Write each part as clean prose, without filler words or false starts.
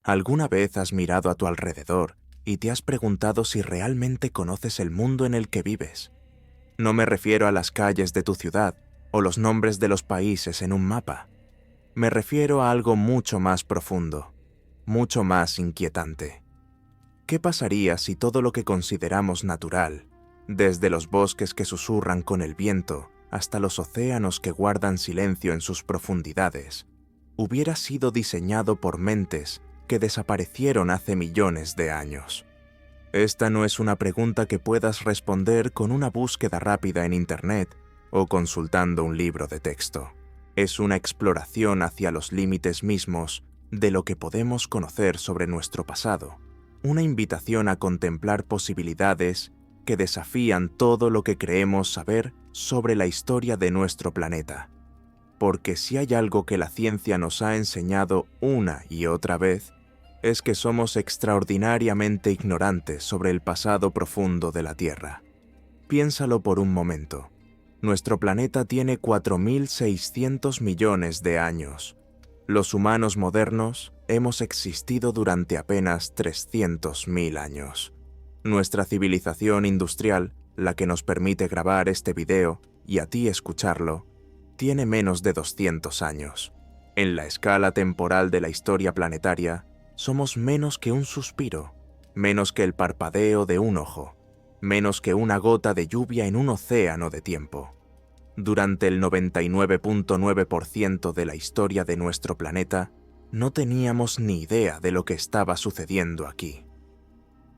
¿Alguna vez has mirado a tu alrededor y te has preguntado si realmente conoces el mundo en el que vives? No me refiero a las calles de tu ciudad o los nombres de los países en un mapa. Me refiero a algo mucho más profundo, mucho más inquietante. ¿Qué pasaría si todo lo que consideramos natural, desde los bosques que susurran con el viento hasta los océanos que guardan silencio en sus profundidades, hubiera sido diseñado por mentes que desaparecieron hace millones de años? Esta no es una pregunta que puedas responder con una búsqueda rápida en Internet o consultando un libro de texto. Es una exploración hacia los límites mismos de lo que podemos conocer sobre nuestro pasado, una invitación a contemplar posibilidades que desafían todo lo que creemos saber sobre la historia de nuestro planeta. Porque si hay algo que la ciencia nos ha enseñado una y otra vez, es que somos extraordinariamente ignorantes sobre el pasado profundo de la Tierra. Piénsalo por un momento. Nuestro planeta tiene 4.600 millones de años. Los humanos modernos hemos existido durante apenas 300.000 años. Nuestra civilización industrial, la que nos permite grabar este video y a ti escucharlo, tiene menos de 200 años. En la escala temporal de la historia planetaria, somos menos que un suspiro, menos que el parpadeo de un ojo, menos que una gota de lluvia en un océano de tiempo. Durante el 99.9% de la historia de nuestro planeta, no teníamos ni idea de lo que estaba sucediendo aquí.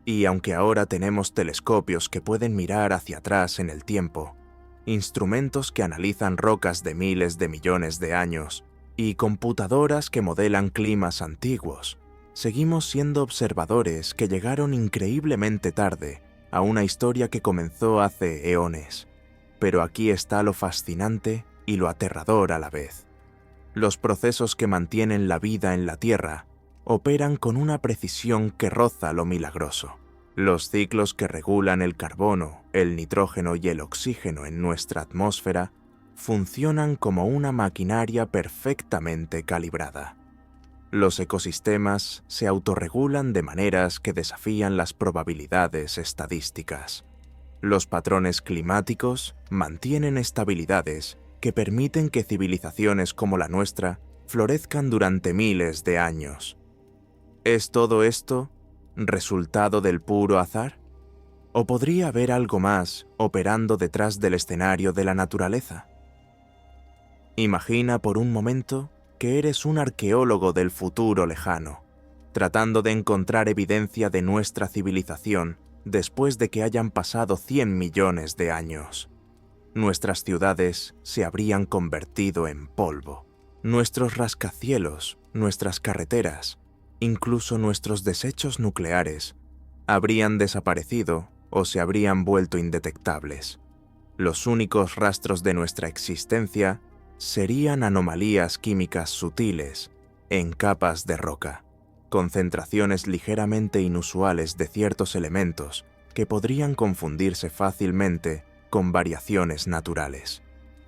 Y aunque ahora tenemos telescopios que pueden mirar hacia atrás en el tiempo, instrumentos que analizan rocas de miles de millones de años y computadoras que modelan climas antiguos, seguimos siendo observadores que llegaron increíblemente tarde a una historia que comenzó hace eones. Pero aquí está lo fascinante y lo aterrador a la vez. Los procesos que mantienen la vida en la Tierra operan con una precisión que roza lo milagroso. Los ciclos que regulan el carbono, el nitrógeno y el oxígeno en nuestra atmósfera funcionan como una maquinaria perfectamente calibrada. Los ecosistemas se autorregulan de maneras que desafían las probabilidades estadísticas. Los patrones climáticos mantienen estabilidades que permiten que civilizaciones como la nuestra florezcan durante miles de años. ¿Es todo esto resultado del puro azar? ¿O podría haber algo más operando detrás del escenario de la naturaleza? Imagina por un momento que eres un arqueólogo del futuro lejano, tratando de encontrar evidencia de nuestra civilización después de que hayan pasado 100 millones de años. Nuestras ciudades se habrían convertido en polvo. Nuestros rascacielos, nuestras carreteras, incluso nuestros desechos nucleares, habrían desaparecido o se habrían vuelto indetectables. Los únicos rastros de nuestra existencia serían anomalías químicas sutiles en capas de roca, concentraciones ligeramente inusuales de ciertos elementos que podrían confundirse fácilmente con variaciones naturales.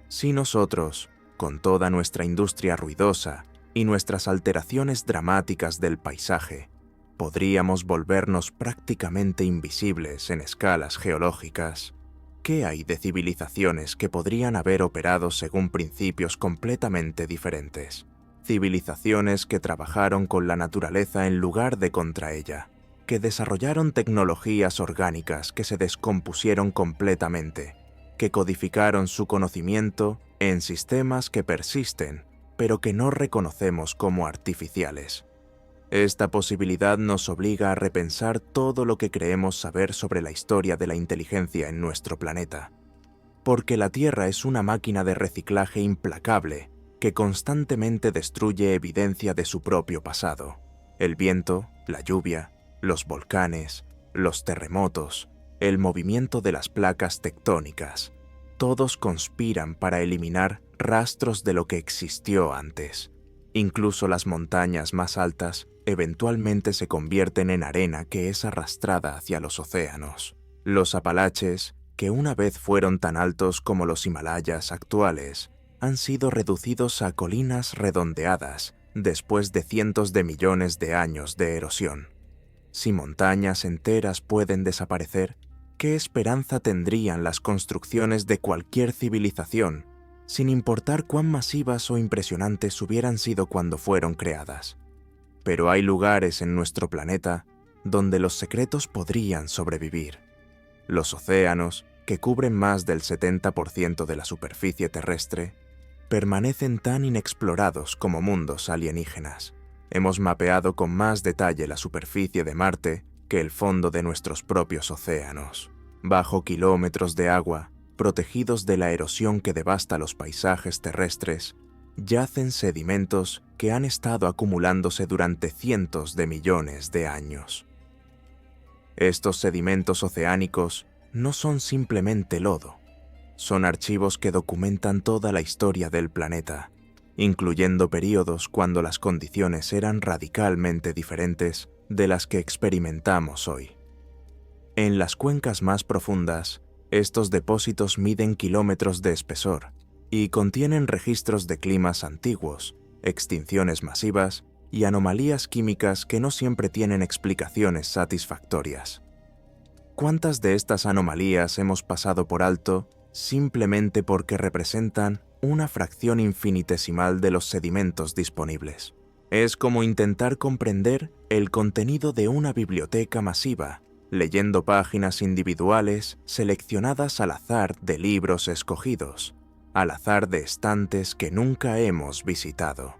Si nosotros, con toda nuestra industria ruidosa y nuestras alteraciones dramáticas del paisaje, podríamos volvernos prácticamente invisibles en escalas geológicas, ¿qué hay de civilizaciones que podrían haber operado según principios completamente diferentes? Civilizaciones que trabajaron con la naturaleza en lugar de contra ella, que desarrollaron tecnologías orgánicas que se descompusieron completamente, que codificaron su conocimiento en sistemas que persisten, pero que no reconocemos como artificiales. Esta posibilidad nos obliga a repensar todo lo que creemos saber sobre la historia de la inteligencia en nuestro planeta, porque la Tierra es una máquina de reciclaje implacable que constantemente destruye evidencia de su propio pasado. El viento, la lluvia, los volcanes, los terremotos, el movimiento de las placas tectónicas, todos conspiran para eliminar rastros de lo que existió antes. Incluso las montañas más altas eventualmente se convierten en arena que es arrastrada hacia los océanos. Los Apalaches, que una vez fueron tan altos como los Himalayas actuales, han sido reducidos a colinas redondeadas después de cientos de millones de años de erosión. Si montañas enteras pueden desaparecer, ¿qué esperanza tendrían las construcciones de cualquier civilización, sin importar cuán masivas o impresionantes hubieran sido cuando fueron creadas? Pero hay lugares en nuestro planeta donde los secretos podrían sobrevivir. Los océanos, que cubren más del 70% de la superficie terrestre, permanecen tan inexplorados como mundos alienígenas. Hemos mapeado con más detalle la superficie de Marte que el fondo de nuestros propios océanos. Bajo kilómetros de agua, protegidos de la erosión que devasta los paisajes terrestres, yacen sedimentos que han estado acumulándose durante cientos de millones de años. Estos sedimentos oceánicos no son simplemente lodo, son archivos que documentan toda la historia del planeta, incluyendo períodos cuando las condiciones eran radicalmente diferentes de las que experimentamos hoy. En las cuencas más profundas, estos depósitos miden kilómetros de espesor y contienen registros de climas antiguos, extinciones masivas y anomalías químicas que no siempre tienen explicaciones satisfactorias. ¿Cuántas de estas anomalías hemos pasado por alto simplemente porque representan una fracción infinitesimal de los sedimentos disponibles? Es como intentar comprender el contenido de una biblioteca masiva, leyendo páginas individuales seleccionadas al azar de libros escogidos, al azar de estantes que nunca hemos visitado.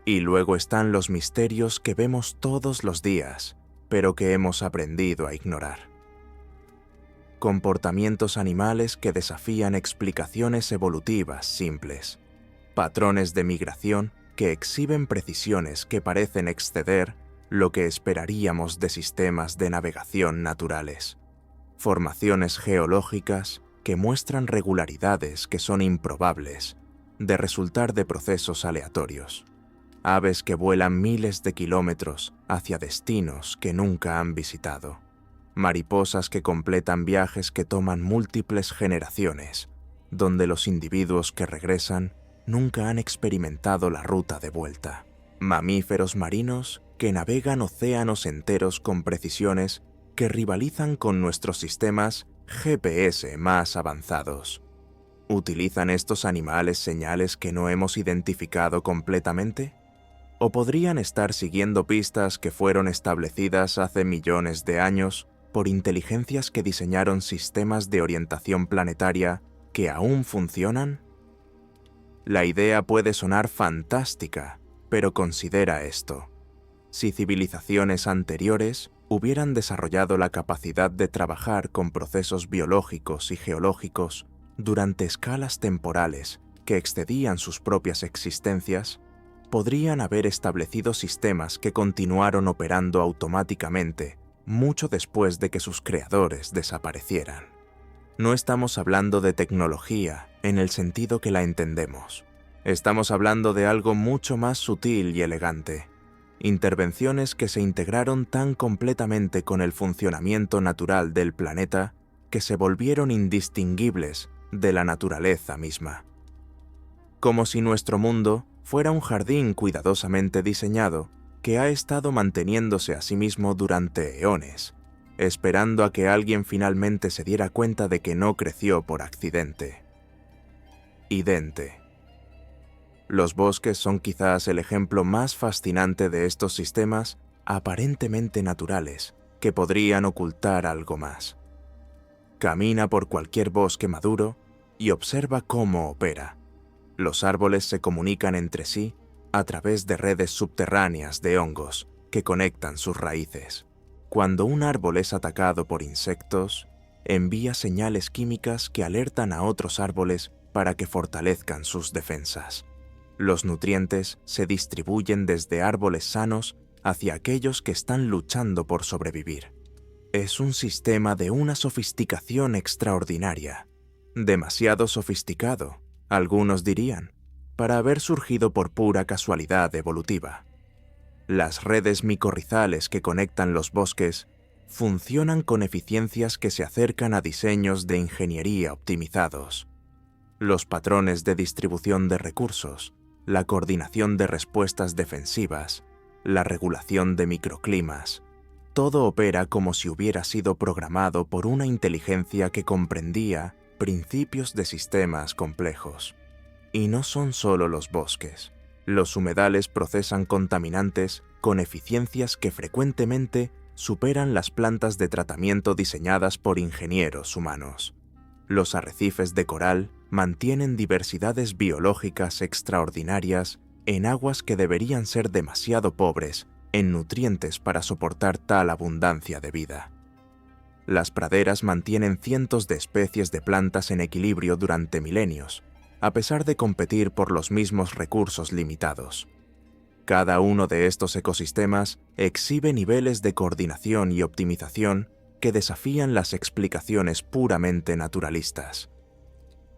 Y luego están los misterios que vemos todos los días, pero que hemos aprendido a ignorar. Comportamientos animales que desafían explicaciones evolutivas simples, patrones de migración que exhiben precisiones que parecen exceder lo que esperaríamos de sistemas de navegación naturales, formaciones geológicas que muestran regularidades que son improbables de resultar de procesos aleatorios, aves que vuelan miles de kilómetros hacia destinos que nunca han visitado, mariposas que completan viajes que toman múltiples generaciones, donde los individuos que regresan nunca han experimentado la ruta de vuelta, mamíferos marinos que navegan océanos enteros con precisiones que rivalizan con nuestros sistemas GPS más avanzados. ¿Utilizan estos animales señales que no hemos identificado completamente? ¿O podrían estar siguiendo pistas que fueron establecidas hace millones de años por inteligencias que diseñaron sistemas de orientación planetaria que aún funcionan? La idea puede sonar fantástica, pero considera esto. Si civilizaciones anteriores hubieran desarrollado la capacidad de trabajar con procesos biológicos y geológicos durante escalas temporales que excedían sus propias existencias, podrían haber establecido sistemas que continuaron operando automáticamente mucho después de que sus creadores desaparecieran. No estamos hablando de tecnología en el sentido que la entendemos. Estamos hablando de algo mucho más sutil y elegante. Intervenciones que se integraron tan completamente con el funcionamiento natural del planeta que se volvieron indistinguibles de la naturaleza misma. Como si nuestro mundo fuera un jardín cuidadosamente diseñado que ha estado manteniéndose a sí mismo durante eones, esperando a que alguien finalmente se diera cuenta de que no creció por accidente. Idente. Los bosques son quizás el ejemplo más fascinante de estos sistemas aparentemente naturales que podrían ocultar algo más. Camina por cualquier bosque maduro y observa cómo opera. Los árboles se comunican entre sí a través de redes subterráneas de hongos que conectan sus raíces. Cuando un árbol es atacado por insectos, envía señales químicas que alertan a otros árboles para que fortalezcan sus defensas. Los nutrientes se distribuyen desde árboles sanos hacia aquellos que están luchando por sobrevivir. Es un sistema de una sofisticación extraordinaria, demasiado sofisticado, algunos dirían, para haber surgido por pura casualidad evolutiva. Las redes micorrizales que conectan los bosques funcionan con eficiencias que se acercan a diseños de ingeniería optimizados. Los patrones de distribución de recursos la coordinación de respuestas defensivas, la regulación de microclimas. Todo opera como si hubiera sido programado por una inteligencia que comprendía principios de sistemas complejos. Y no son solo los bosques. Los humedales procesan contaminantes con eficiencias que frecuentemente superan las plantas de tratamiento diseñadas por ingenieros humanos. Los arrecifes de coral mantienen diversidades biológicas extraordinarias en aguas que deberían ser demasiado pobres en nutrientes para soportar tal abundancia de vida. Las praderas mantienen cientos de especies de plantas en equilibrio durante milenios, a pesar de competir por los mismos recursos limitados. Cada uno de estos ecosistemas exhibe niveles de coordinación y optimización que desafían las explicaciones puramente naturalistas.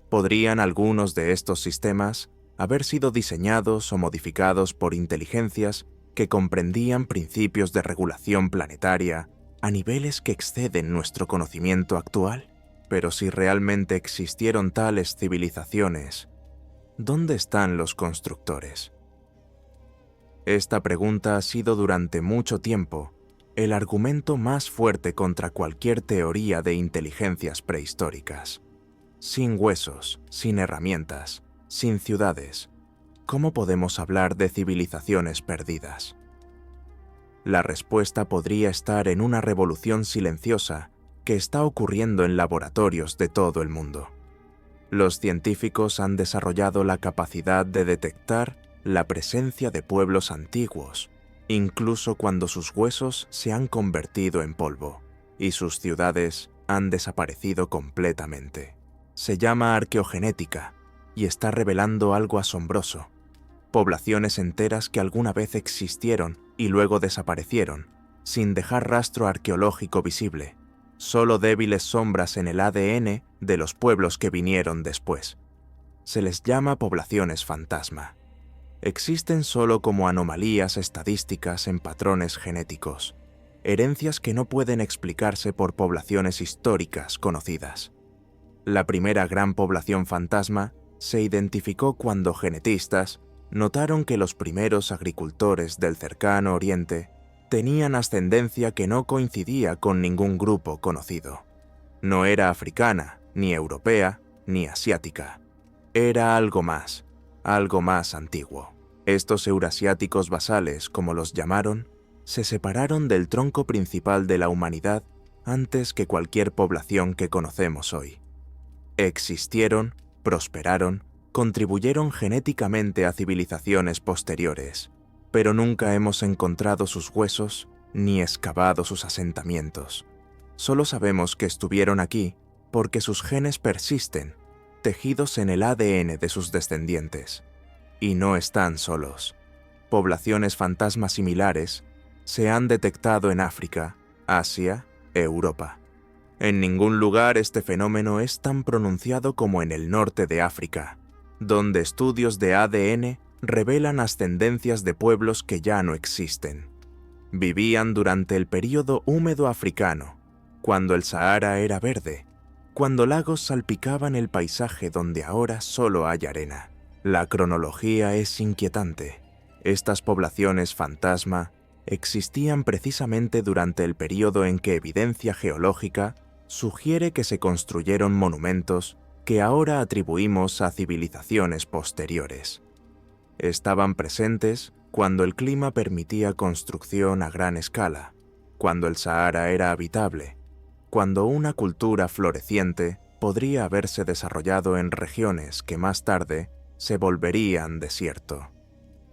¿Podrían algunos de estos sistemas haber sido diseñados o modificados por inteligencias que comprendían principios de regulación planetaria a niveles que exceden nuestro conocimiento actual? Pero si realmente existieron tales civilizaciones, ¿dónde están los constructores? Esta pregunta ha sido durante mucho tiempo el argumento más fuerte contra cualquier teoría de inteligencias prehistóricas. Sin huesos, sin herramientas, sin ciudades, ¿cómo podemos hablar de civilizaciones perdidas? La respuesta podría estar en una revolución silenciosa que está ocurriendo en laboratorios de todo el mundo. Los científicos han desarrollado la capacidad de detectar la presencia de pueblos antiguos, incluso cuando sus huesos se han convertido en polvo y sus ciudades han desaparecido completamente. Se llama arqueogenética y está revelando algo asombroso. Poblaciones enteras que alguna vez existieron y luego desaparecieron, sin dejar rastro arqueológico visible, solo débiles sombras en el ADN de los pueblos que vinieron después. Se les llama poblaciones fantasma. Existen solo como anomalías estadísticas en patrones genéticos, herencias que no pueden explicarse por poblaciones históricas conocidas. La primera gran población fantasma se identificó cuando genetistas notaron que los primeros agricultores del cercano Oriente tenían ascendencia que no coincidía con ningún grupo conocido. No era africana, ni europea, ni asiática. Era algo más antiguo. Estos eurasiáticos basales, como los llamaron, se separaron del tronco principal de la humanidad antes que cualquier población que conocemos hoy. Existieron, prosperaron, contribuyeron genéticamente a civilizaciones posteriores, pero nunca hemos encontrado sus huesos ni excavado sus asentamientos. Solo sabemos que estuvieron aquí porque sus genes persisten, tejidos en el ADN de sus descendientes. Y no están solos. Poblaciones fantasmas similares se han detectado en África, Asia, Europa. En ningún lugar este fenómeno es tan pronunciado como en el norte de África, donde estudios de ADN revelan ascendencias de pueblos que ya no existen. Vivían durante el período húmedo africano, cuando el Sahara era verde, cuando lagos salpicaban el paisaje donde ahora solo hay arena. La cronología es inquietante. Estas poblaciones fantasma existían precisamente durante el período en que evidencia geológica sugiere que se construyeron monumentos que ahora atribuimos a civilizaciones posteriores. Estaban presentes cuando el clima permitía construcción a gran escala, cuando el Sahara era habitable, cuando una cultura floreciente podría haberse desarrollado en regiones que más tarde se volverían desierto.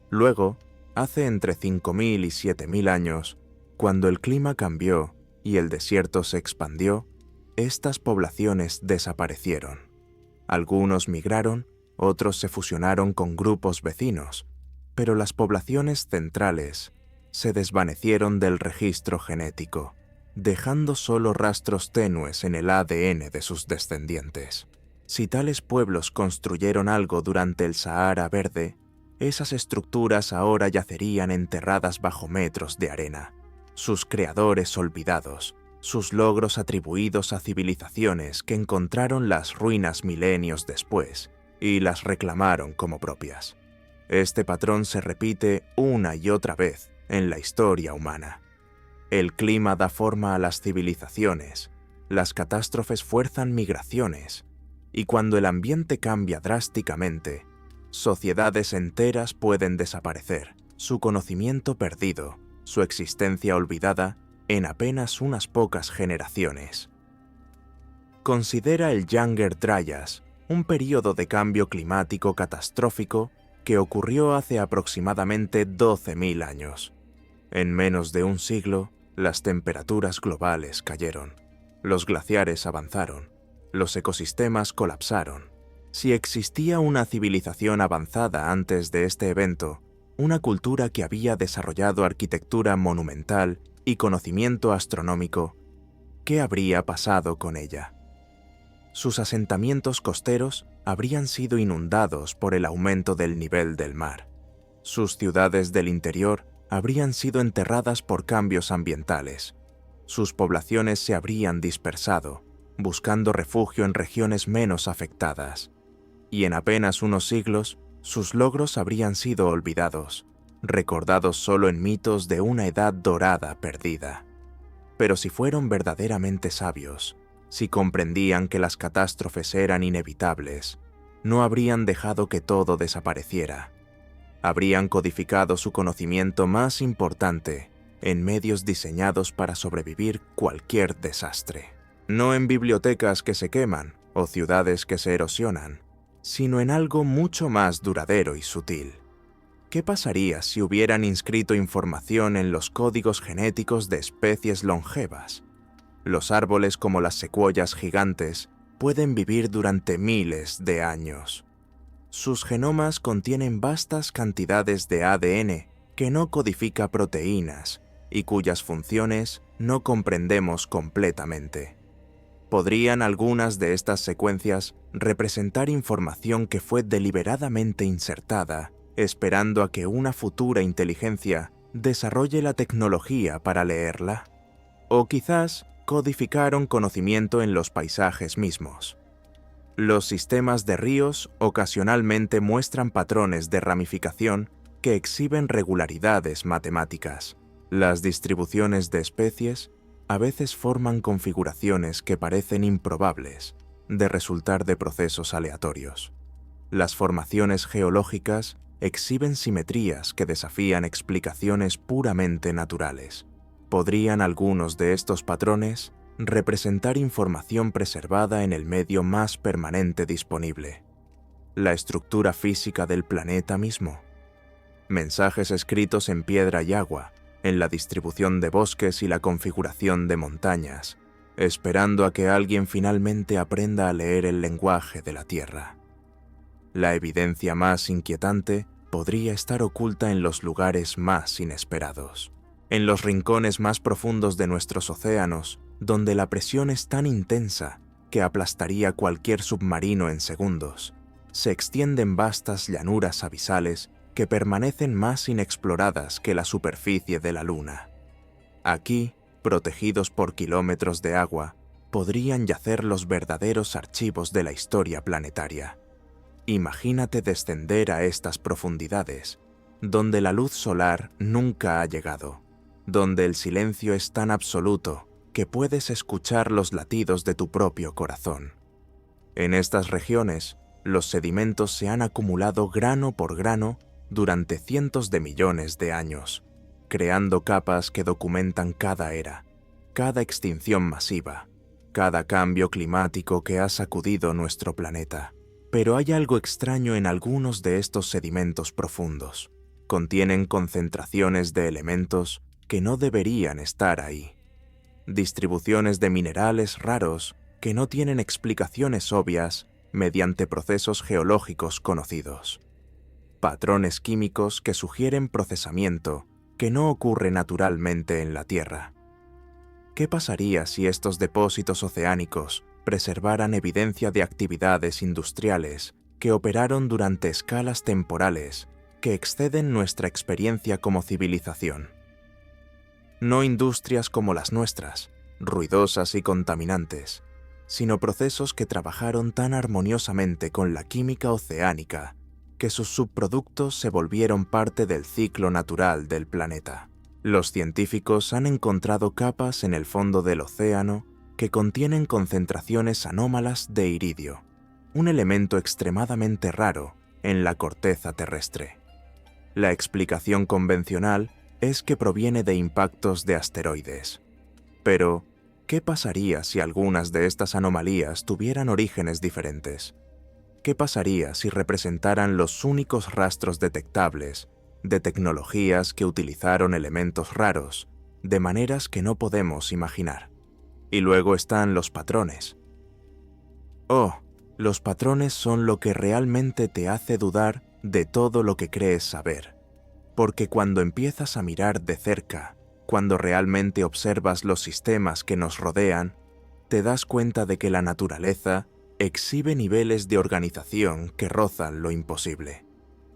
Luego, hace entre 5.000 y 7.000 años, cuando el clima cambió y el desierto se expandió, estas poblaciones desaparecieron. Algunos migraron, otros se fusionaron con grupos vecinos, pero las poblaciones centrales se desvanecieron del registro genético, dejando solo rastros tenues en el ADN de sus descendientes. Si tales pueblos construyeron algo durante el Sahara verde, esas estructuras ahora yacerían enterradas bajo metros de arena, sus creadores olvidados, sus logros atribuidos a civilizaciones que encontraron las ruinas milenios después y las reclamaron como propias. Este patrón se repite una y otra vez en la historia humana. El clima da forma a las civilizaciones, las catástrofes fuerzan migraciones, y cuando el ambiente cambia drásticamente, sociedades enteras pueden desaparecer, su conocimiento perdido, su existencia olvidada en apenas unas pocas generaciones. Considera el Younger Dryas, un período de cambio climático catastrófico que ocurrió hace aproximadamente 12.000 años. En menos de un siglo, las temperaturas globales cayeron, los glaciares avanzaron, los ecosistemas colapsaron. Si existía una civilización avanzada antes de este evento, una cultura que había desarrollado arquitectura monumental y conocimiento astronómico, ¿qué habría pasado con ella? Sus asentamientos costeros habrían sido inundados por el aumento del nivel del mar. Sus ciudades del interior habrían sido enterradas por cambios ambientales. Sus poblaciones se habrían dispersado, buscando refugio en regiones menos afectadas. Y en apenas unos siglos, sus logros habrían sido olvidados, recordados solo en mitos de una edad dorada perdida. Pero si fueron verdaderamente sabios, si comprendían que las catástrofes eran inevitables, no habrían dejado que todo desapareciera. Habrían codificado su conocimiento más importante en medios diseñados para sobrevivir cualquier desastre. No en bibliotecas que se queman o ciudades que se erosionan, sino en algo mucho más duradero y sutil. ¿Qué pasaría si hubieran inscrito información en los códigos genéticos de especies longevas? Los árboles como las secuoyas gigantes pueden vivir durante miles de años. Sus genomas contienen vastas cantidades de ADN que no codifica proteínas y cuyas funciones no comprendemos completamente. ¿Podrían algunas de estas secuencias representar información que fue deliberadamente insertada, esperando a que una futura inteligencia desarrolle la tecnología para leerla? O quizás codificaron conocimiento en los paisajes mismos. Los sistemas de ríos ocasionalmente muestran patrones de ramificación que exhiben regularidades matemáticas. Las distribuciones de especies a veces forman configuraciones que parecen improbables de resultar de procesos aleatorios. Las formaciones geológicas exhiben simetrías que desafían explicaciones puramente naturales. ¿Podrían algunos de estos patrones representar información preservada en el medio más permanente disponible? ¿La estructura física del planeta mismo? Mensajes escritos en piedra y agua, en la distribución de bosques y la configuración de montañas, esperando a que alguien finalmente aprenda a leer el lenguaje de la Tierra. La evidencia más inquietante podría estar oculta en los lugares más inesperados, en los rincones más profundos de nuestros océanos, donde la presión es tan intensa que aplastaría cualquier submarino en segundos. Se extienden vastas llanuras abisales que permanecen más inexploradas que la superficie de la Luna. Aquí, protegidos por kilómetros de agua, podrían yacer los verdaderos archivos de la historia planetaria. Imagínate descender a estas profundidades, donde la luz solar nunca ha llegado, donde el silencio es tan absoluto que puedes escuchar los latidos de tu propio corazón. En estas regiones, los sedimentos se han acumulado grano por grano durante cientos de millones de años, creando capas que documentan cada era, cada extinción masiva, cada cambio climático que ha sacudido nuestro planeta. Pero hay algo extraño en algunos de estos sedimentos profundos. Contienen concentraciones de elementos que no deberían estar ahí. Distribuciones de minerales raros que no tienen explicaciones obvias mediante procesos geológicos conocidos. Patrones químicos que sugieren procesamiento que no ocurre naturalmente en la Tierra. ¿Qué pasaría si estos depósitos oceánicos preservaran evidencia de actividades industriales que operaron durante escalas temporales que exceden nuestra experiencia como civilización? No industrias como las nuestras, ruidosas y contaminantes, sino procesos que trabajaron tan armoniosamente con la química oceánica que sus subproductos se volvieron parte del ciclo natural del planeta. Los científicos han encontrado capas en el fondo del océano que contienen concentraciones anómalas de iridio, un elemento extremadamente raro en la corteza terrestre. La explicación convencional es que proviene de impactos de asteroides. Pero, ¿qué pasaría si algunas de estas anomalías tuvieran orígenes diferentes? ¿Qué pasaría si representaran los únicos rastros detectables de tecnologías que utilizaron elementos raros de maneras que no podemos imaginar? Y luego están los patrones. Oh, los patrones son lo que realmente te hace dudar de todo lo que crees saber. Porque cuando empiezas a mirar de cerca, cuando realmente observas los sistemas que nos rodean, te das cuenta de que la naturaleza exhibe niveles de organización que rozan lo imposible.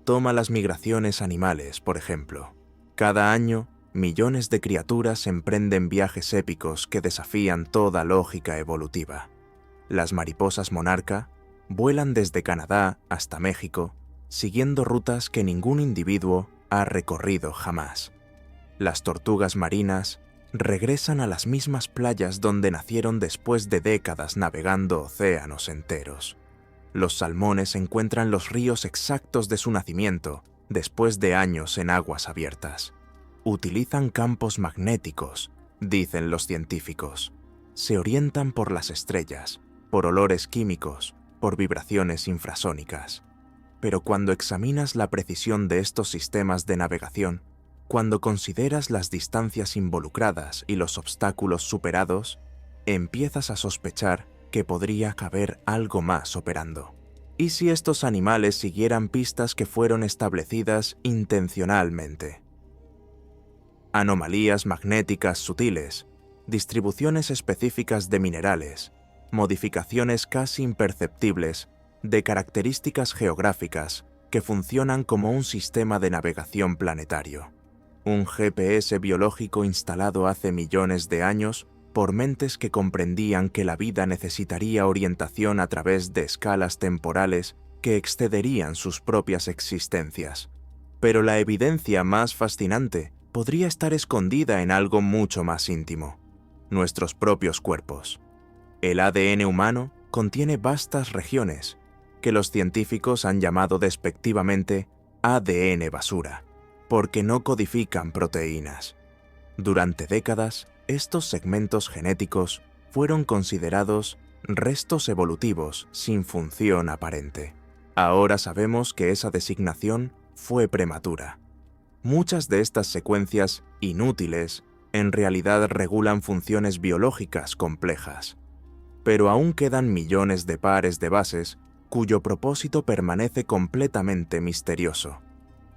Toma las migraciones animales, por ejemplo. Cada año, millones de criaturas emprenden viajes épicos que desafían toda lógica evolutiva. Las mariposas monarca vuelan desde Canadá hasta México, siguiendo rutas que ningún individuo ha recorrido jamás. Las tortugas marinas regresan a las mismas playas donde nacieron después de décadas navegando océanos enteros. Los salmones encuentran los ríos exactos de su nacimiento después de años en aguas abiertas. Utilizan campos magnéticos, dicen los científicos. Se orientan por las estrellas, por olores químicos, por vibraciones infrasónicas. Pero cuando examinas la precisión de estos sistemas de navegación, cuando consideras las distancias involucradas y los obstáculos superados, empiezas a sospechar que podría haber algo más operando. ¿Y si estos animales siguieran pistas que fueron establecidas intencionalmente? Anomalías magnéticas sutiles, distribuciones específicas de minerales, modificaciones casi imperceptibles de características geográficas que funcionan como un sistema de navegación planetario. Un GPS biológico instalado hace millones de años por mentes que comprendían que la vida necesitaría orientación a través de escalas temporales que excederían sus propias existencias. Pero la evidencia más fascinante podría estar escondida en algo mucho más íntimo: nuestros propios cuerpos. El ADN humano contiene vastas regiones que los científicos han llamado despectivamente ADN basura, porque no codifican proteínas. Durante décadas, estos segmentos genéticos fueron considerados restos evolutivos sin función aparente. Ahora sabemos que esa designación fue prematura. Muchas de estas secuencias inútiles en realidad regulan funciones biológicas complejas, pero aún quedan millones de pares de bases cuyo propósito permanece completamente misterioso.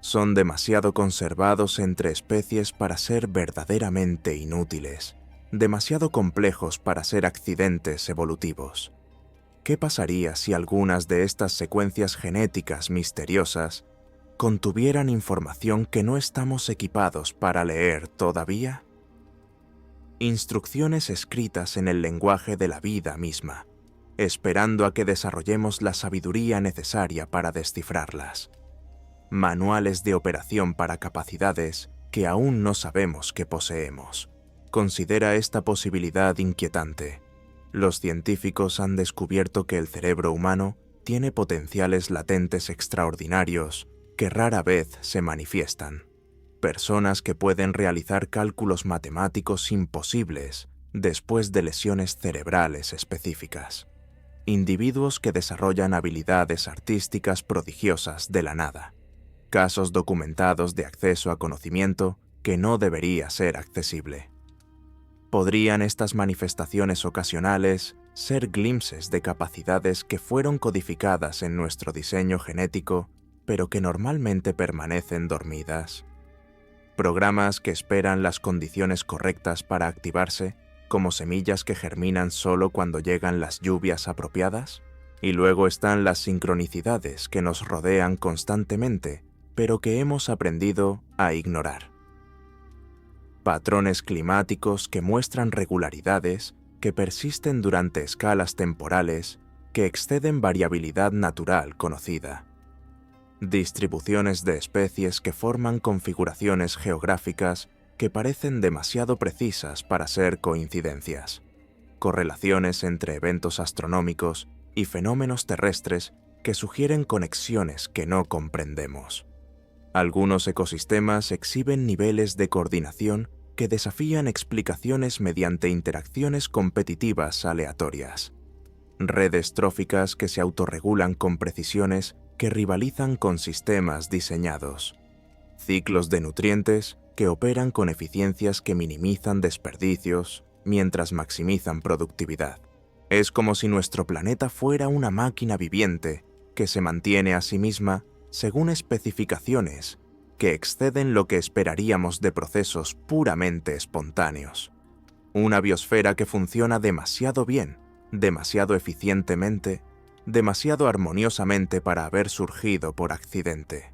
Son demasiado conservados entre especies para ser verdaderamente inútiles, demasiado complejos para ser accidentes evolutivos. ¿Qué pasaría si algunas de estas secuencias genéticas misteriosas contuvieran información que no estamos equipados para leer todavía? Instrucciones escritas en el lenguaje de la vida misma, esperando a que desarrollemos la sabiduría necesaria para descifrarlas. Manuales de operación para capacidades que aún no sabemos que poseemos. Considera esta posibilidad inquietante. Los científicos han descubierto que el cerebro humano tiene potenciales latentes extraordinarios que rara vez se manifiestan. Personas que pueden realizar cálculos matemáticos imposibles después de lesiones cerebrales específicas. Individuos que desarrollan habilidades artísticas prodigiosas de la nada. Casos documentados de acceso a conocimiento que no debería ser accesible. ¿Podrían estas manifestaciones ocasionales ser glimpses de capacidades que fueron codificadas en nuestro diseño genético, pero que normalmente permanecen dormidas? ¿Programas que esperan las condiciones correctas para activarse, como semillas que germinan solo cuando llegan las lluvias apropiadas? Y luego están las sincronicidades que nos rodean constantemente, pero que hemos aprendido a ignorar. Patrones climáticos que muestran regularidades que persisten durante escalas temporales que exceden variabilidad natural conocida. distribuciones de especies que forman configuraciones geográficas que parecen demasiado precisas para ser coincidencias, correlaciones entre eventos astronómicos y fenómenos terrestres que sugieren conexiones que no comprendemos. Algunos ecosistemas exhiben niveles de coordinación que desafían explicaciones mediante interacciones competitivas aleatorias, redes tróficas que se autorregulan con precisiones que rivalizan con sistemas diseñados, ciclos de nutrientes que operan con eficiencias que minimizan desperdicios mientras maximizan productividad. Es como si nuestro planeta fuera una máquina viviente que se mantiene a sí misma según especificaciones que exceden lo que esperaríamos de procesos puramente espontáneos. Una biosfera que funciona demasiado bien, demasiado eficientemente, demasiado armoniosamente para haber surgido por accidente.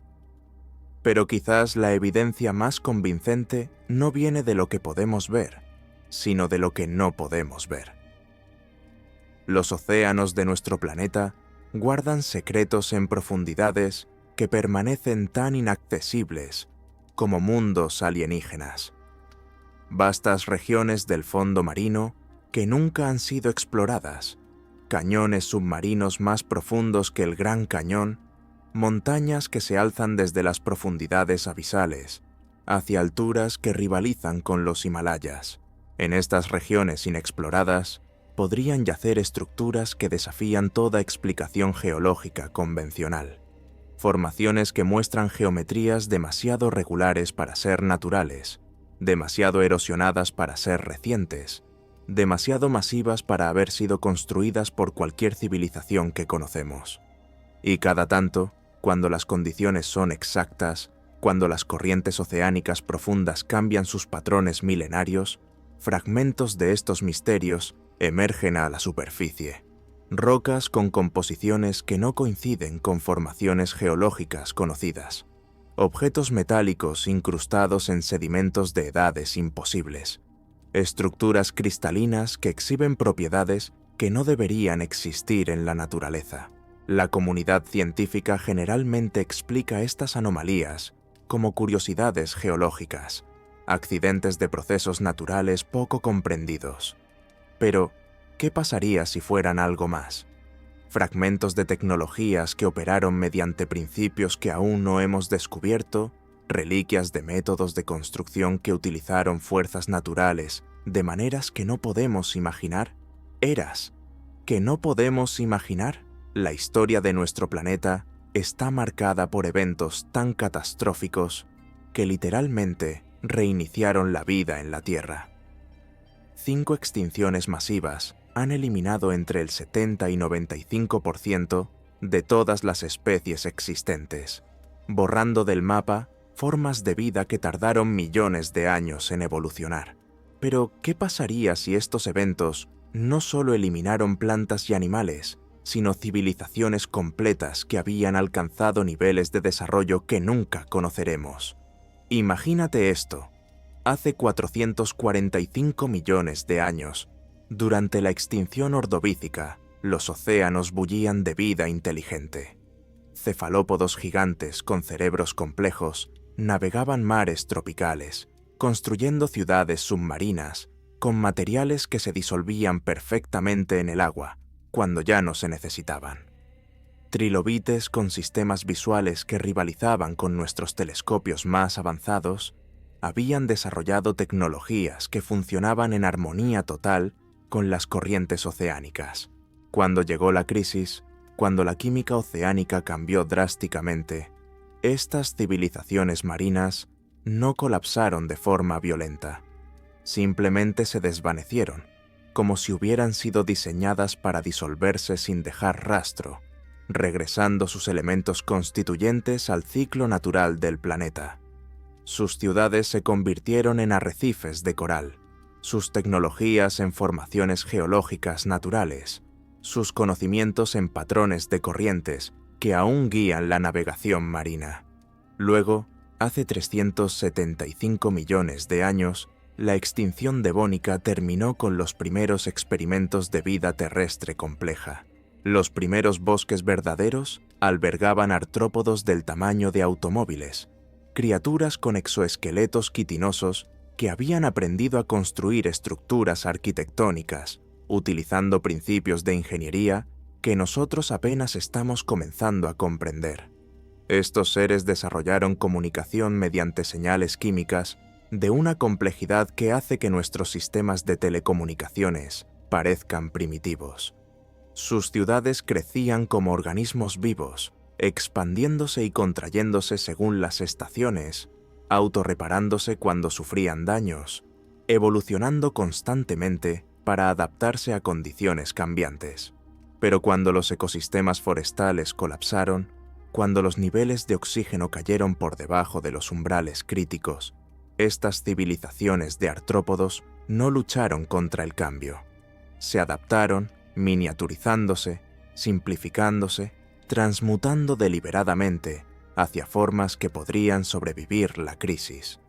Pero quizás la evidencia más convincente no viene de lo que podemos ver, sino de lo que no podemos ver. Los océanos de nuestro planeta guardan secretos en profundidades que permanecen tan inaccesibles como mundos alienígenas. Vastas regiones del fondo marino que nunca han sido exploradas, cañones submarinos más profundos que el Gran Cañón, montañas que se alzan desde las profundidades abisales, hacia alturas que rivalizan con los Himalayas. En estas regiones inexploradas, podrían yacer estructuras que desafían toda explicación geológica convencional. Formaciones que muestran geometrías demasiado regulares para ser naturales, demasiado erosionadas para ser recientes, demasiado masivas para haber sido construidas por cualquier civilización que conocemos. Y cada tanto, cuando las condiciones son exactas, cuando las corrientes oceánicas profundas cambian sus patrones milenarios, fragmentos de estos misterios emergen a la superficie. Rocas con composiciones que no coinciden con formaciones geológicas conocidas. Objetos metálicos incrustados en sedimentos de edades imposibles. Estructuras cristalinas que exhiben propiedades que no deberían existir en la naturaleza. La comunidad científica generalmente explica estas anomalías como curiosidades geológicas, accidentes de procesos naturales poco comprendidos. Pero, ¿qué pasaría si fueran algo más? Fragmentos de tecnologías que operaron mediante principios que aún no hemos descubierto, reliquias de métodos de construcción que utilizaron fuerzas naturales de maneras que no podemos imaginar, eras que no podemos imaginar. La historia de nuestro planeta está marcada por eventos tan catastróficos que literalmente reiniciaron la vida en la Tierra. 5 extinciones masivas han eliminado entre el 70 y 95% de todas las especies existentes, borrando del mapa formas de vida que tardaron millones de años en evolucionar. Pero, ¿qué pasaría si estos eventos no solo eliminaron plantas y animales, sino civilizaciones completas que habían alcanzado niveles de desarrollo que nunca conoceremos? Imagínate esto. Hace 445 millones de años, durante la extinción ordovícica, los océanos bullían de vida inteligente. Cefalópodos gigantes con cerebros complejos navegaban mares tropicales, construyendo ciudades submarinas con materiales que se disolvían perfectamente en el agua cuando ya no se necesitaban. Trilobites con sistemas visuales que rivalizaban con nuestros telescopios más avanzados habían desarrollado tecnologías que funcionaban en armonía total con las corrientes oceánicas. Cuando llegó la crisis, cuando la química oceánica cambió drásticamente, estas civilizaciones marinas no colapsaron de forma violenta. Simplemente se desvanecieron, como si hubieran sido diseñadas para disolverse sin dejar rastro, regresando sus elementos constituyentes al ciclo natural del planeta. Sus ciudades se convirtieron en arrecifes de coral, sus tecnologías en formaciones geológicas naturales, sus conocimientos en patrones de corrientes que aún guían la navegación marina. Luego, hace 375 millones de años, la extinción devónica terminó con los primeros experimentos de vida terrestre compleja. Los primeros bosques verdaderos albergaban artrópodos del tamaño de automóviles, criaturas con exoesqueletos quitinosos que habían aprendido a construir estructuras arquitectónicas, utilizando principios de ingeniería que nosotros apenas estamos comenzando a comprender. Estos seres desarrollaron comunicación mediante señales químicas de una complejidad que hace que nuestros sistemas de telecomunicaciones parezcan primitivos. Sus ciudades crecían como organismos vivos, expandiéndose y contrayéndose según las estaciones, autorreparándose cuando sufrían daños, evolucionando constantemente para adaptarse a condiciones cambiantes. Pero cuando los ecosistemas forestales colapsaron, cuando los niveles de oxígeno cayeron por debajo de los umbrales críticos, estas civilizaciones de artrópodos no lucharon contra el cambio. Se adaptaron, miniaturizándose, simplificándose, transmutando deliberadamente hacia formas que podrían sobrevivir la crisis.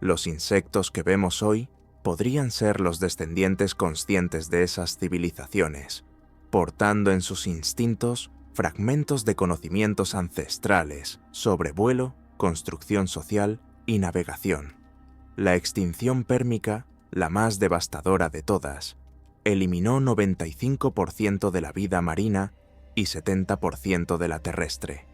Los insectos que vemos hoy podrían ser los descendientes conscientes de esas civilizaciones, portando en sus instintos fragmentos de conocimientos ancestrales sobre vuelo, construcción social y navegación. La extinción pérmica, la más devastadora de todas, eliminó 95% de la vida marina y 70% de la terrestre.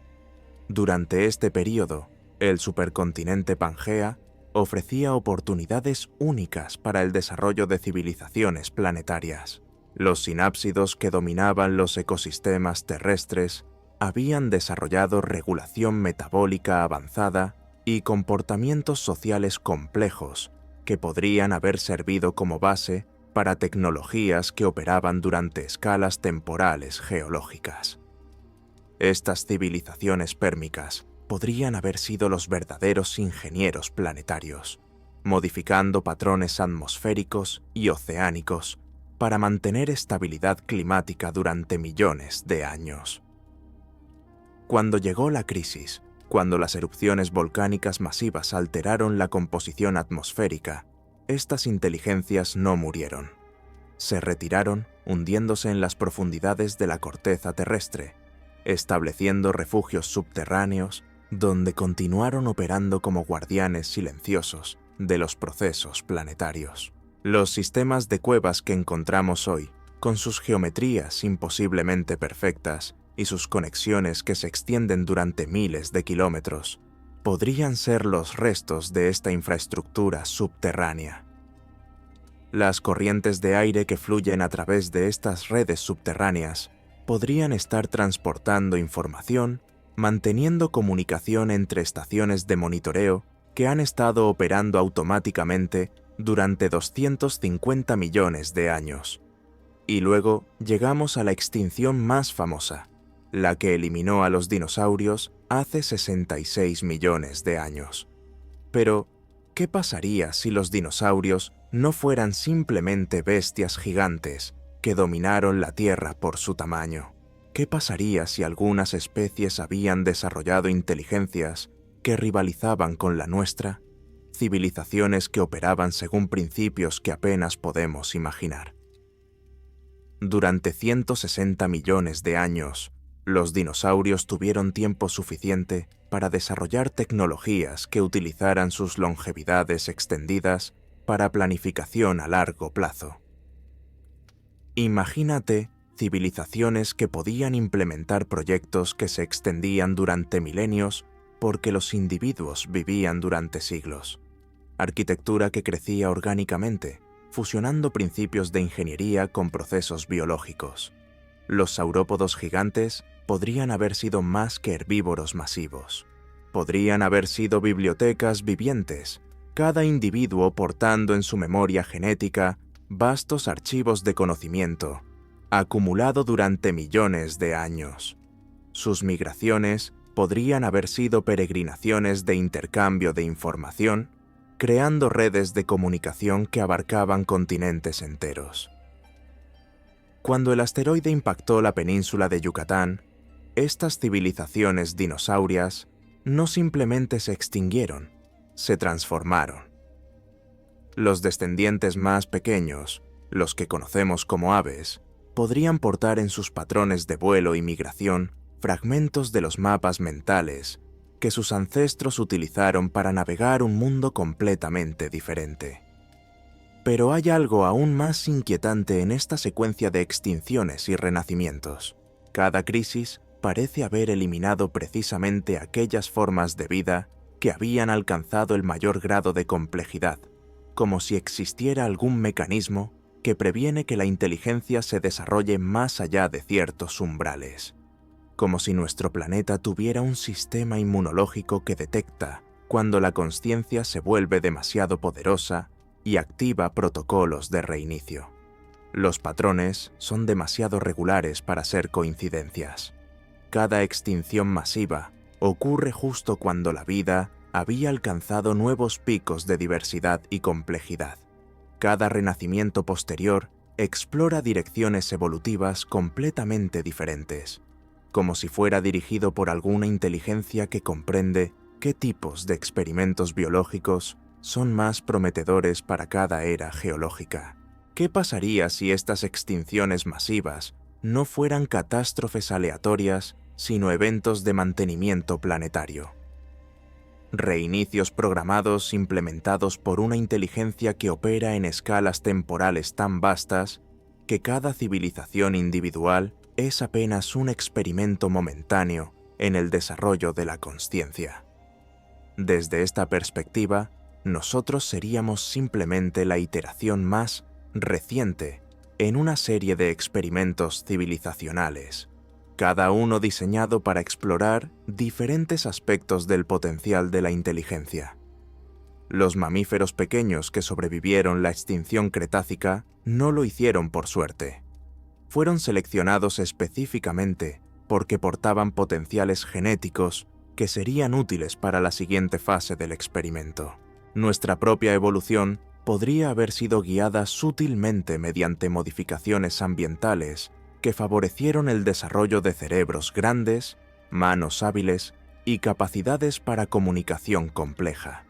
Durante este período, el supercontinente Pangea ofrecía oportunidades únicas para el desarrollo de civilizaciones planetarias. Los sinápsidos que dominaban los ecosistemas terrestres habían desarrollado regulación metabólica avanzada y comportamientos sociales complejos que podrían haber servido como base para tecnologías que operaban durante escalas temporales geológicas. Estas civilizaciones pérmicas podrían haber sido los verdaderos ingenieros planetarios, modificando patrones atmosféricos y oceánicos para mantener estabilidad climática durante millones de años. Cuando llegó la crisis, cuando las erupciones volcánicas masivas alteraron la composición atmosférica, estas inteligencias no murieron. Se retiraron hundiéndose en las profundidades de la corteza terrestre, estableciendo refugios subterráneos donde continuaron operando como guardianes silenciosos de los procesos planetarios. Los sistemas de cuevas que encontramos hoy, con sus geometrías imposiblemente perfectas y sus conexiones que se extienden durante miles de kilómetros, podrían ser los restos de esta infraestructura subterránea. Las corrientes de aire que fluyen a través de estas redes subterráneas podrían estar transportando información, manteniendo comunicación entre estaciones de monitoreo que han estado operando automáticamente durante 250 millones de años. Y luego llegamos a la extinción más famosa, la que eliminó a los dinosaurios hace 66 millones de años. Pero, ¿qué pasaría si los dinosaurios no fueran simplemente bestias gigantes que dominaron la Tierra por su tamaño? ¿Qué pasaría si algunas especies habían desarrollado inteligencias que rivalizaban con la nuestra? Civilizaciones que operaban según principios que apenas podemos imaginar. Durante 160 millones de años, los dinosaurios tuvieron tiempo suficiente para desarrollar tecnologías que utilizaran sus longevidades extendidas para planificación a largo plazo. Imagínate civilizaciones que podían implementar proyectos que se extendían durante milenios porque los individuos vivían durante siglos. Arquitectura que crecía orgánicamente, fusionando principios de ingeniería con procesos biológicos. Los saurópodos gigantes podrían haber sido más que herbívoros masivos. Podrían haber sido bibliotecas vivientes, cada individuo portando en su memoria genética vastos archivos de conocimiento, acumulado durante millones de años. Sus migraciones podrían haber sido peregrinaciones de intercambio de información, creando redes de comunicación que abarcaban continentes enteros. Cuando el asteroide impactó la península de Yucatán, estas civilizaciones dinosaurias no simplemente se extinguieron, se transformaron. Los descendientes más pequeños, los que conocemos como aves, podrían portar en sus patrones de vuelo y migración fragmentos de los mapas mentales que sus ancestros utilizaron para navegar un mundo completamente diferente. Pero hay algo aún más inquietante en esta secuencia de extinciones y renacimientos. Cada crisis parece haber eliminado precisamente aquellas formas de vida que habían alcanzado el mayor grado de complejidad, como si existiera algún mecanismo que previene que la inteligencia se desarrolle más allá de ciertos umbrales. Como si nuestro planeta tuviera un sistema inmunológico que detecta cuando la consciencia se vuelve demasiado poderosa y activa protocolos de reinicio. Los patrones son demasiado regulares para ser coincidencias. Cada extinción masiva ocurre justo cuando la vida había alcanzado nuevos picos de diversidad y complejidad. Cada renacimiento posterior explora direcciones evolutivas completamente diferentes, como si fuera dirigido por alguna inteligencia que comprende qué tipos de experimentos biológicos son más prometedores para cada era geológica. ¿Qué pasaría si estas extinciones masivas no fueran catástrofes aleatorias, sino eventos de mantenimiento planetario? Reinicios programados implementados por una inteligencia que opera en escalas temporales tan vastas que cada civilización individual es apenas un experimento momentáneo en el desarrollo de la consciencia. Desde esta perspectiva, nosotros seríamos simplemente la iteración más reciente en una serie de experimentos civilizacionales, cada uno diseñado para explorar diferentes aspectos del potencial de la inteligencia. Los mamíferos pequeños que sobrevivieron la extinción cretácica no lo hicieron por suerte. Fueron seleccionados específicamente porque portaban potenciales genéticos que serían útiles para la siguiente fase del experimento. Nuestra propia evolución podría haber sido guiada sutilmente mediante modificaciones ambientales que favorecieron el desarrollo de cerebros grandes, manos hábiles y capacidades para comunicación compleja.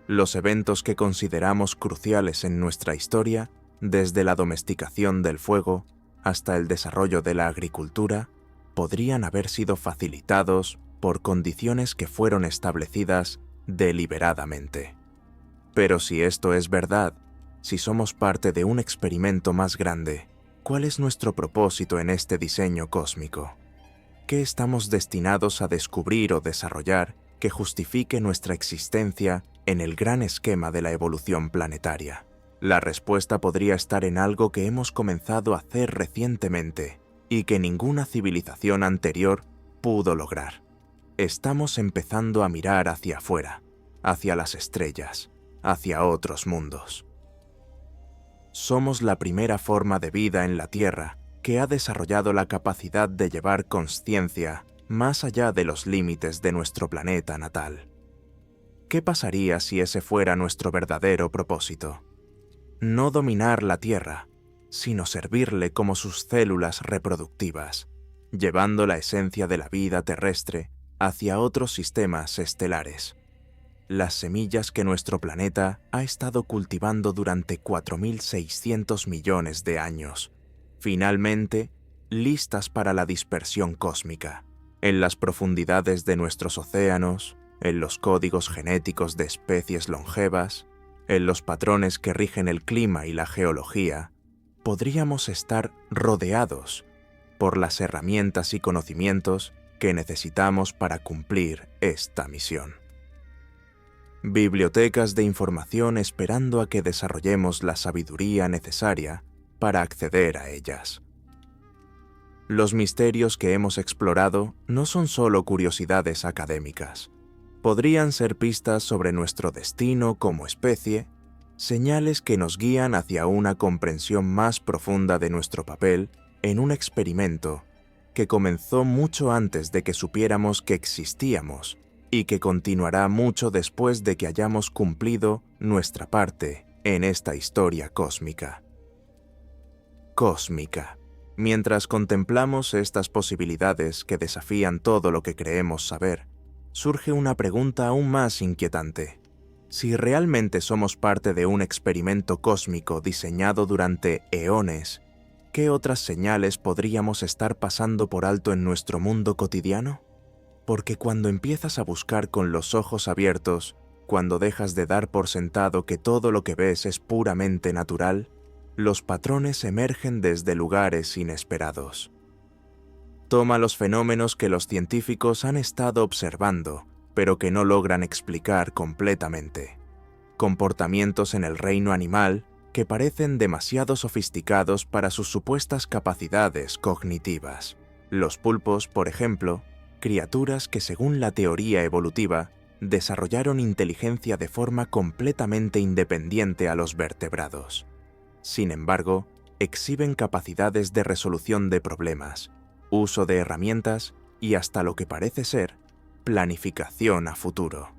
Los eventos que consideramos cruciales en nuestra historia, desde la domesticación del fuego hasta el desarrollo de la agricultura, podrían haber sido facilitados por condiciones que fueron establecidas deliberadamente. Pero si esto es verdad, si somos parte de un experimento más grande, ¿cuál es nuestro propósito en este diseño cósmico? ¿Qué estamos destinados a descubrir o desarrollar que justifique nuestra existencia en el gran esquema de la evolución planetaria? La respuesta podría estar en algo que hemos comenzado a hacer recientemente y que ninguna civilización anterior pudo lograr. Estamos empezando a mirar hacia afuera, hacia las estrellas, hacia otros mundos. Somos la primera forma de vida en la Tierra que ha desarrollado la capacidad de llevar consciencia más allá de los límites de nuestro planeta natal. ¿Qué pasaría si ese fuera nuestro verdadero propósito? No dominar la Tierra, sino servirle como sus células reproductivas, llevando la esencia de la vida terrestre hacia otros sistemas estelares. Las semillas que nuestro planeta ha estado cultivando durante 4.600 millones de años, finalmente listas para la dispersión cósmica, en las profundidades de nuestros océanos, en los códigos genéticos de especies longevas, en los patrones que rigen el clima y la geología, podríamos estar rodeados por las herramientas y conocimientos que necesitamos para cumplir esta misión. Bibliotecas de información esperando a que desarrollemos la sabiduría necesaria para acceder a ellas. Los misterios que hemos explorado no son solo curiosidades académicas. Podrían ser pistas sobre nuestro destino como especie, señales que nos guían hacia una comprensión más profunda de nuestro papel en un experimento que comenzó mucho antes de que supiéramos que existíamos y que continuará mucho después de que hayamos cumplido nuestra parte en esta historia cósmica. Cósmica. Mientras contemplamos estas posibilidades que desafían todo lo que creemos saber, surge una pregunta aún más inquietante. Si realmente somos parte de un experimento cósmico diseñado durante eones, ¿qué otras señales podríamos estar pasando por alto en nuestro mundo cotidiano? Porque cuando empiezas a buscar con los ojos abiertos, cuando dejas de dar por sentado que todo lo que ves es puramente natural, los patrones emergen desde lugares inesperados. Toma los fenómenos que los científicos han estado observando, pero que no logran explicar completamente. Comportamientos en el reino animal que parecen demasiado sofisticados para sus supuestas capacidades cognitivas. Los pulpos, por ejemplo, criaturas que según la teoría evolutiva desarrollaron inteligencia de forma completamente independiente a los vertebrados. Sin embargo, exhiben capacidades de resolución de problemas, uso de herramientas y hasta lo que parece ser planificación a futuro.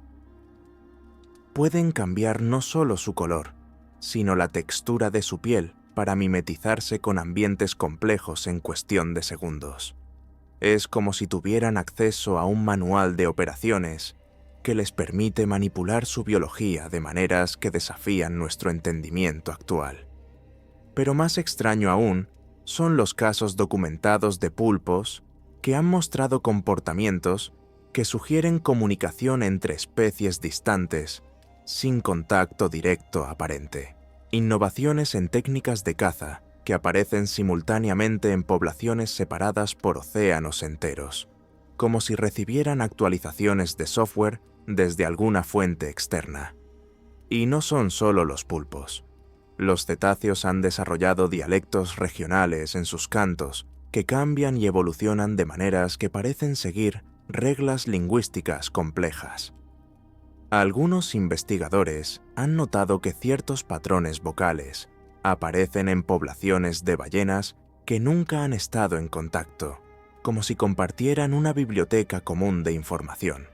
Pueden cambiar no solo su color, sino la textura de su piel para mimetizarse con ambientes complejos en cuestión de segundos. Es como si tuvieran acceso a un manual de operaciones que les permite manipular su biología de maneras que desafían nuestro entendimiento actual. Pero más extraño aún son los casos documentados de pulpos que han mostrado comportamientos que sugieren comunicación entre especies distantes sin contacto directo aparente. Innovaciones en técnicas de caza que aparecen simultáneamente en poblaciones separadas por océanos enteros, como si recibieran actualizaciones de software desde alguna fuente externa. Y no son solo los pulpos. Los cetáceos han desarrollado dialectos regionales en sus cantos que cambian y evolucionan de maneras que parecen seguir reglas lingüísticas complejas. Algunos investigadores han notado que ciertos patrones vocales aparecen en poblaciones de ballenas que nunca han estado en contacto, como si compartieran una biblioteca común de información.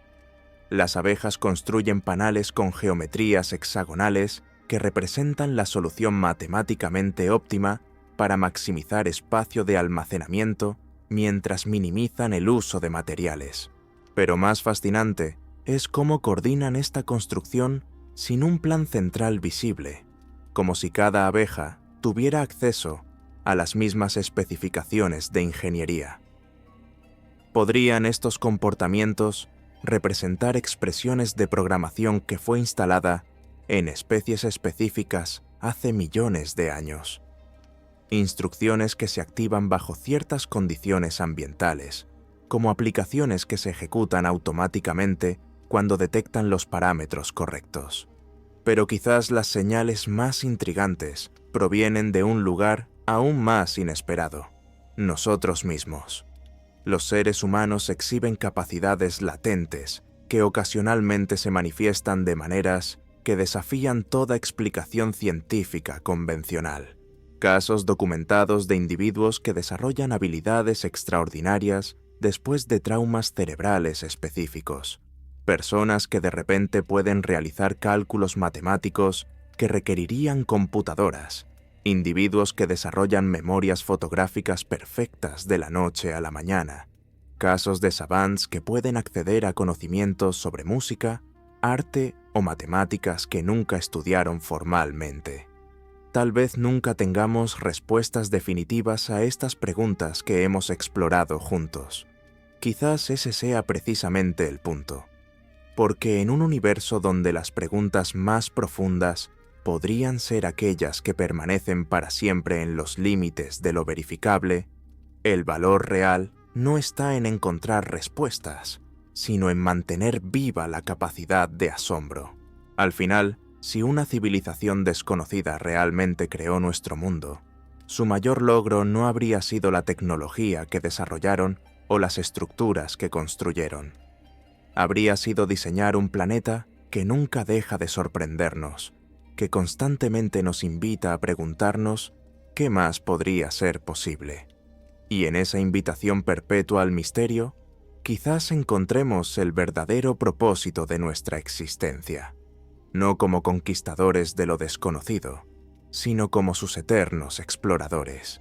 Las abejas construyen panales con geometrías hexagonales que representan la solución matemáticamente óptima para maximizar espacio de almacenamiento mientras minimizan el uso de materiales. Pero más fascinante es cómo coordinan esta construcción sin un plan central visible, como si cada abeja tuviera acceso a las mismas especificaciones de ingeniería. ¿Podrían estos comportamientos representar expresiones de programación que fue instalada en especies específicas hace millones de años? Instrucciones que se activan bajo ciertas condiciones ambientales, como aplicaciones que se ejecutan automáticamente cuando detectan los parámetros correctos. Pero quizás las señales más intrigantes provienen de un lugar aún más inesperado: nosotros mismos. Los seres humanos exhiben capacidades latentes que ocasionalmente se manifiestan de maneras que desafían toda explicación científica convencional. Casos documentados de individuos que desarrollan habilidades extraordinarias después de traumas cerebrales específicos. Personas que de repente pueden realizar cálculos matemáticos que requerirían computadoras. Individuos que desarrollan memorias fotográficas perfectas de la noche a la mañana. Casos de savants que pueden acceder a conocimientos sobre música, arte o matemáticas que nunca estudiaron formalmente. Tal vez nunca tengamos respuestas definitivas a estas preguntas que hemos explorado juntos. Quizás ese sea precisamente el punto. Porque en un universo donde las preguntas más profundas podrían ser aquellas que permanecen para siempre en los límites de lo verificable, el valor real no está en encontrar respuestas, sino en mantener viva la capacidad de asombro. Al final, si una civilización desconocida realmente creó nuestro mundo, su mayor logro no habría sido la tecnología que desarrollaron o las estructuras que construyeron. Habría sido diseñar un planeta que nunca deja de sorprendernos, que constantemente nos invita a preguntarnos qué más podría ser posible. Y en esa invitación perpetua al misterio, quizás encontremos el verdadero propósito de nuestra existencia, no como conquistadores de lo desconocido, sino como sus eternos exploradores.